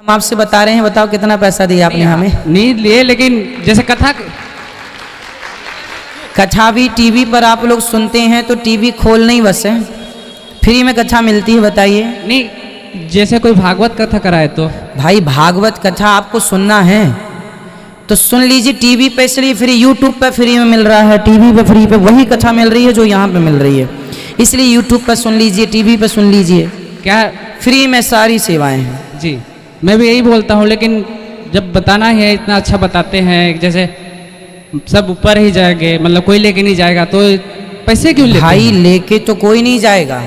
हम आपसे बता रहे हैं, बताओ कितना पैसा दिया आपने हमें? नहीं लिए, लेकिन जैसे कथा भी टीवी पर आप लोग सुनते हैं तो टीवी खोल नहीं बस है, फ्री में कथा मिलती है, बताइए। नहीं, जैसे कोई भागवत कथा कराए तो भाई भागवत कथा आपको सुनना है तो सुन लीजिए, टीवी पे इसलिए फ्री, यूट्यूब पे फ्री में मिल रहा है, टीवी पे फ्री पे वही कथा मिल रही है जो यहाँ पे मिल रही है, इसलिए यूट्यूब पर सुन लीजिए, टीवी पे सुन लीजिए, क्या फ्री में सारी सेवाएं हैं। जी, मैं भी यही बोलता हूँ, लेकिन जब बताना है इतना अच्छा बताते हैं, जैसे सब ऊपर ही जाएंगे, मतलब कोई लेके नहीं जाएगा तो पैसे क्यों लेते भाई हैं? लेके तो कोई नहीं जाएगा,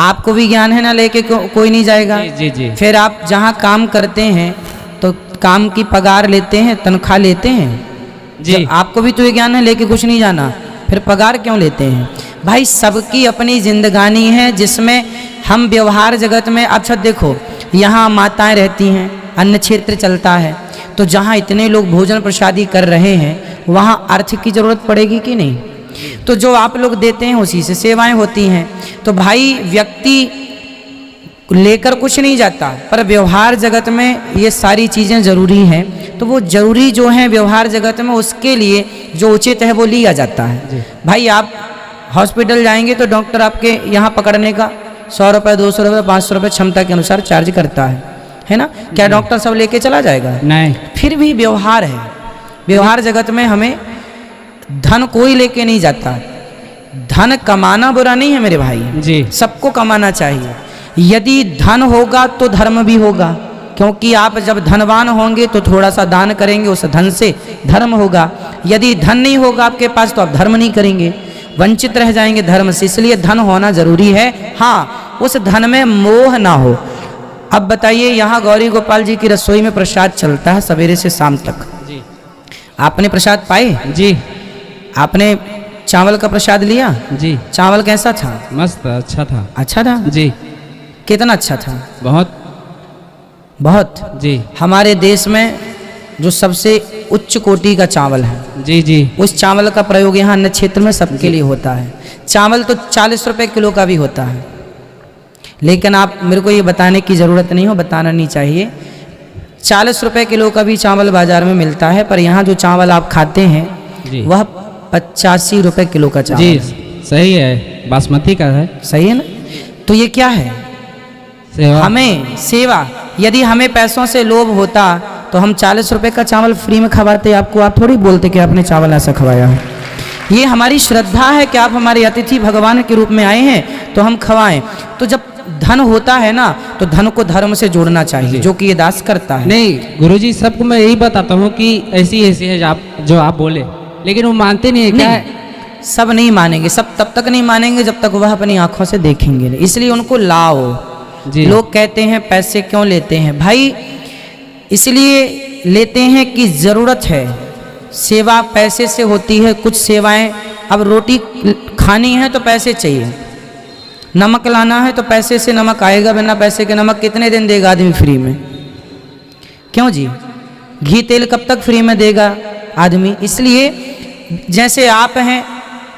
आपको भी ज्ञान है ना, लेके कोई नहीं जाएगा। जी जी जी। फिर आप जहाँ काम करते हैं तो काम की पगार लेते हैं, तनख्वाह लेते हैं जी। आपको भी तो ये ज्ञान है, लेके कुछ नहीं जाना, फिर पगार क्यों लेते हैं? भाई सबकी अपनी जिंदगानी है जिसमें हम व्यवहार जगत में, अच्छा देखो यहाँ माताएं रहती हैं, अन्न क्षेत्र चलता है, तो जहाँ इतने लोग भोजन प्रसादी कर रहे हैं वहाँ अर्थ की जरूरत पड़ेगी कि नहीं? तो जो आप लोग देते हैं उसी से सेवाएं होती हैं। तो भाई व्यक्ति लेकर कुछ नहीं जाता, पर व्यवहार जगत में ये सारी चीज़ें ज़रूरी हैं, तो वो ज़रूरी जो हैं व्यवहार जगत में उसके लिए जो उचित है वो लिया जाता है। भाई आप हॉस्पिटल जाएंगे तो डॉक्टर आपके यहाँ पकड़ने का 100 रुपये, 200 रुपये, 500 रुपये क्षमता के अनुसार चार्ज करता है ना? क्या डॉक्टर सब लेके चला जाएगा? नहीं। फिर भी व्यवहार है, व्यवहार जगत में हमें धन कोई लेके नहीं जाता। धन कमाना बुरा नहीं है मेरे भाई जी, सबको कमाना चाहिए। यदि धन होगा तो धर्म भी होगा, क्योंकि आप जब धनवान होंगे तो थोड़ा सा दान करेंगे, उस धन से धर्म होगा। यदि धन नहीं होगा आपके पास तो आप धर्म नहीं करेंगे, वंचित रह जाएंगे धर्म से, इसलिए धन होना जरूरी है। हाँ, उस धन में मोह ना हो। अब बताइए, यहाँ गौरी गोपाल जी की रसोई में प्रसाद चलता है सवेरे से शाम तक, जी। आपने प्रसाद पाए? जी। आपने चावल का प्रसाद लिया? जी। चावल कैसा था? मस्त, अच्छा था। अच्छा था? जी। कितना अच्छा था? बहुत बहुत। जी। हमारे देश में जो सबसे उच्च कोटि का चावल है, जी जी, उस चावल का प्रयोग यहाँ अन्य क्षेत्र में सबके लिए होता है। चावल तो 40 रुपए किलो का भी होता है, लेकिन आप मेरे को ये बताने की ज़रूरत नहीं हो, बताना नहीं चाहिए। 40 रुपए किलो का भी चावल बाजार में मिलता है, पर यहाँ जो चावल आप खाते हैं जी। वह 85 रुपए किलो का चावल जी, है। सही है, बासमती का है। सही है ना? तो ये क्या है? सेवा। हमें सेवा। यदि हमें पैसों से लोभ होता तो हम 40 रुपए का चावल फ्री में खवाते आपको, आप थोड़ी बोलते कि आपने चावल ऐसा खवाया है। ये हमारी श्रद्धा है कि आप हमारे अतिथि भगवान के रूप में आए हैं तो हम खवाएं। तो जब धन होता है ना तो धन को धर्म से जोड़ना चाहिए, जो कि ये दास करता है। नहीं गुरुजी, सबको मैं यही बताता हूँ कि ऐसी ऐसी है जो आप बोले, लेकिन वो मानते नहीं है। क्या है? सब नहीं मानेंगे, सब तब तक नहीं मानेंगे जब तक वह अपनी आंखों से देखेंगे नहीं, इसलिए उनको लाओ। लोग कहते हैं पैसे क्यों लेते हैं? भाई इसलिए लेते हैं कि ज़रूरत है, सेवा पैसे से होती है। कुछ सेवाएं, अब रोटी खानी है तो पैसे चाहिए, नमक लाना है तो पैसे से नमक आएगा, बिना पैसे के नमक कितने दिन देगा आदमी फ्री में? क्यों जी? घी तेल कब तक फ्री में देगा आदमी? इसलिए जैसे आप हैं,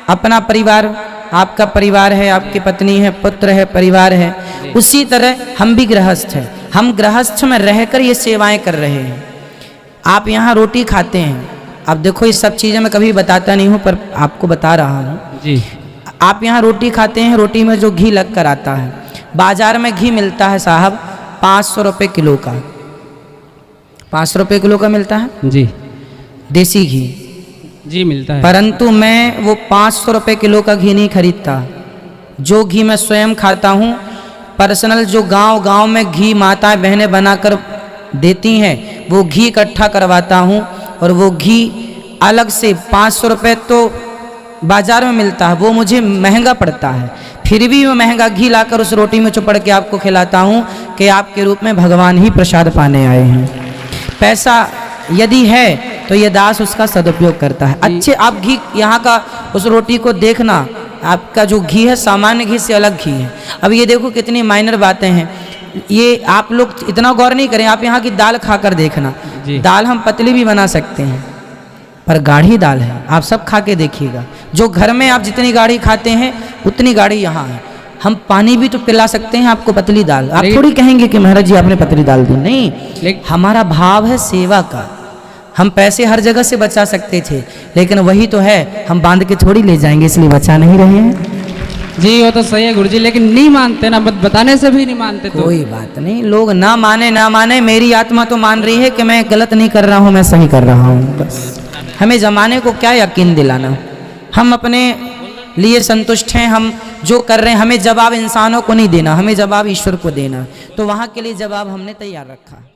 अपना परिवार, आपका परिवार है, आपकी पत्नी है, पुत्र है, परिवार है, उसी तरह हम भी गृहस्थ हैं। हम गृहस्थ में रहकर ये सेवाएं कर रहे हैं। आप यहाँ रोटी खाते हैं, अब देखो इस सब चीज़ें मैं कभी बताता नहीं हूँ पर आपको बता रहा हूँ जी। आप यहाँ रोटी खाते हैं, रोटी में जो घी लग कर आता है, बाजार में घी मिलता है साहब 500 रुपये किलो का, 500 रुपये किलो का मिलता है जी, देसी घी। जी मिलता है, परंतु मैं वो 500 रुपये किलो का घी नहीं खरीदता। जो घी मैं स्वयं खाता हूँ, पर्सनल, जो गांव में घी माताएं बहनें बनाकर देती हैं, वो घी इकट्ठा करवाता हूँ, और वो घी अलग से 500 रुपये तो बाज़ार में मिलता है, वो मुझे महंगा पड़ता है, फिर भी मैं महंगा घी लाकर उस रोटी में चुपड़ के आपको खिलाता हूँ कि आपके रूप में भगवान ही प्रसाद पाने आए हैं। पैसा यदि है तो ये दास उसका सदुपयोग करता है। अच्छे आप घी यहाँ का उस रोटी को देखना, आपका जो घी है सामान्य घी से अलग घी है। अब ये देखो कितनी माइनर बातें हैं, ये आप लोग इतना गौर नहीं करें। आप यहाँ की दाल खाकर देखना, दाल हम पतली भी बना सकते हैं पर गाढ़ी दाल है, आप सब खा के देखिएगा। जो घर में आप जितनी गाढ़ी खाते हैं उतनी गाढ़ी यहाँ है। हम पानी भी तो पिला सकते हैं आपको, पतली दाल। आप लेकिन- थोड़ी कहेंगे कि महाराज जी आपने पतली दाल दी, नहीं। लेकिन- हमारा भाव है सेवा का। हम पैसे हर जगह से बचा सकते थे, लेकिन वही तो है, हम बांध के थोड़ी ले जाएंगे, इसलिए बचा नहीं रहे हैं। जी वो तो सही है गुरुजी, लेकिन नहीं मानते ना, बताने से भी नहीं मानते। तो कोई बात नहीं, लोग ना माने ना माने, मेरी आत्मा तो मान रही है कि मैं गलत नहीं कर रहा हूँ, मैं सही कर रहा हूँ। बस हमें जमाने को क्या यकीन दिलाना, हम अपने लिए संतुष्ट हैं। हम जो कर रहे हैं, हमें जवाब इंसानों को नहीं देना, हमें जवाब ईश्वर को देना। तो वहाँ के लिए जवाब हमने तैयार रखा।